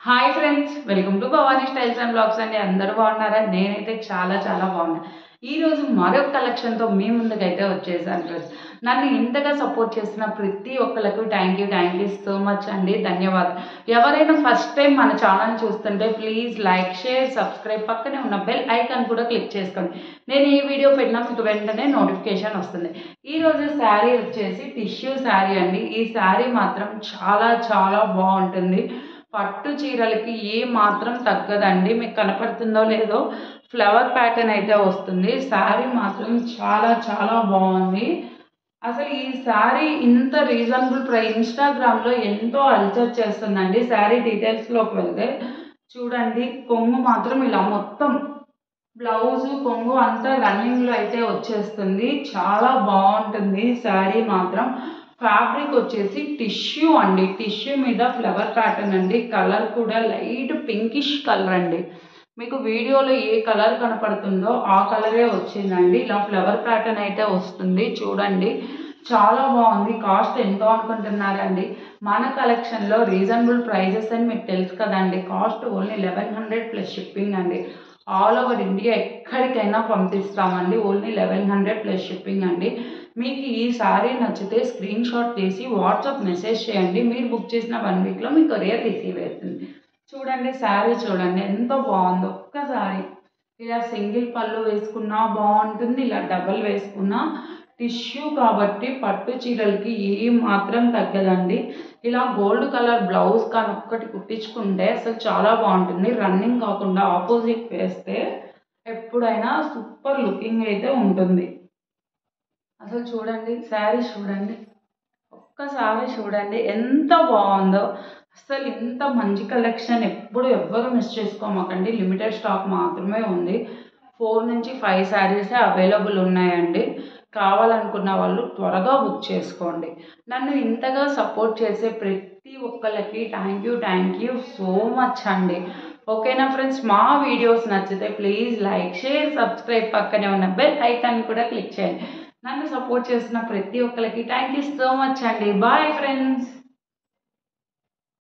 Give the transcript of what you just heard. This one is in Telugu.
Hi friends, welcome to Bhavani styles and blogs అండి. అందరూ బాగున్నారా? నేనైతే చాలా చాలా బాగున్నా. ఈరోజు మరొక కలెక్షన్తో మీ ముందుకైతే వచ్చేసాను ఫ్రెండ్స్. నన్ను ఇంతగా సపోర్ట్ చేసిన ప్రతి ఒక్కరికి థ్యాంక్ యూ సో మచ్ అండి. ధన్యవాదాలు. ఎవరైనా ఫస్ట్ టైం మన ఛానల్ చూస్తుంటే ప్లీజ్ లైక్, షేర్, సబ్స్క్రైబ్, పక్కనే ఉన్న బెల్ ఐకాన్ కూడా క్లిక్ చేసుకోండి. నేను ఏ వీడియో పెట్టినా మీకు వెంటనే నోటిఫికేషన్ వస్తుంది. ఈరోజు శారీ వచ్చేసి టిష్యూ శారీ అండి. ఈ శారీ మాత్రం చాలా చాలా బాగుంటుంది. పట్టు చీరలకి ఏ మాత్రం తగ్గదండి. మీకు కనపడుతుందో లేదో ఫ్లవర్ ప్యాటర్న్ అయితే వస్తుంది. శారీ మాత్రం చాలా చాలా బాగుంది. అసలు ఈ శారీ ఇంత రీజనబుల్ ప్రైస్ ఇన్స్టాగ్రామ్లో ఎంతో అల్చర్ చేస్తుందండి. శారీ డీటెయిల్స్లోకి వెళ్తే చూడండి, కొంగు మాత్రం ఇలా మొత్తం బ్లౌజు కొంగు అంతా రన్నింగ్లో అయితే వచ్చేస్తుంది. చాలా బాగుంటుంది శారీ మాత్రం. ఫ్యాబ్రిక్ వచ్చేసి టిష్యూ అండి. టిష్యూ మీద ఫ్లవర్ ప్యాటర్న్ అండి. కలర్ కూడా లైట్ పింకిష్ కలర్ అండి. మీకు వీడియోలో ఏ కలర్ కనపడుతుందో ఆ కలరే వచ్చిందండి. ఇలా ఫ్లవర్ ప్యాటర్న్ అయితే వస్తుంది. చూడండి, చాలా బాగుంది. కాస్ట్ ఎంతో అనుకుంటున్నారండి? మన కలెక్షన్లో రీజనబుల్ ప్రైజెస్ అని మీకు తెలుసు కదండి. కాస్ట్ ఓన్లీ 1100 ప్లస్ షిప్పింగ్ అండి. ఆల్ ఓవర్ ఇండియా ఎక్కడికైనా పంపిస్తామండి. ఓన్లీ 1100 ప్లస్ షిప్పింగ్ అండి. మీకు ఈ సారీ నచ్చితే స్క్రీన్ షాట్ తీసి వాట్సాప్ మెసేజ్ చేయండి. మీరు బుక్ చేసిన 1 వీక్లో మీ కొరియర్ రిసీవ్ అవుతుంది. చూడండి, శారీ చూడండి ఎంత బాగుందో. ఒక్కసారి ఇలా సింగిల్ పళ్ళు వేసుకున్నా బాగుంటుంది, ఇలా డబల్ వేసుకున్నా. టిష్యూ కాబట్టి పట్టు చీరలకి ఏ మాత్రం తగ్గదండి. ఇలా గోల్డ్ కలర్ బ్లౌజ్ కానీ ఒక్కటి కుట్టించుకుంటే అసలు చాలా బాగుంటుంది. రన్నింగ్ కాకుండా ఆపోజిట్ వేస్తే ఎప్పుడైనా సూపర్ లుకింగ్ అయితే ఉంటుంది. అసలు చూడండి, శారీ చూడండి, ఒక్కసారి చూడండి ఎంత బాగుందో. అసలు ఇంత మంచి కలెక్షన్ ఎప్పుడు ఎవ్వరు మిస్ చేసుకోమాకండి. లిమిటెడ్ స్టాక్ మాత్రమే ఉంది. 4 నుంచి 5 శారీసే అవైలబుల్ ఉన్నాయండి. కావాలనుకున్న వాళ్ళు త్వరగా బుక్ చేసుకోండి. నన్ను ఇంతగా సపోర్ట్ చేసే ప్రతి ఒక్కరికి థ్యాంక్ యూ సో మచ్ అండి. ఓకేనా ఫ్రెండ్స్? మా వీడియోస్ నచ్చితే ప్లీజ్ లైక్, షేర్, సబ్స్క్రైబ్, పక్కనే ఉన్న బెల్ ఐకాన్ కూడా క్లిక్ చేయండి. నన్ను సపోర్ట్ చేసిన ప్రతి ఒక్కరికి థ్యాంక్ యూ సో మచ్ అండి. Bye friends.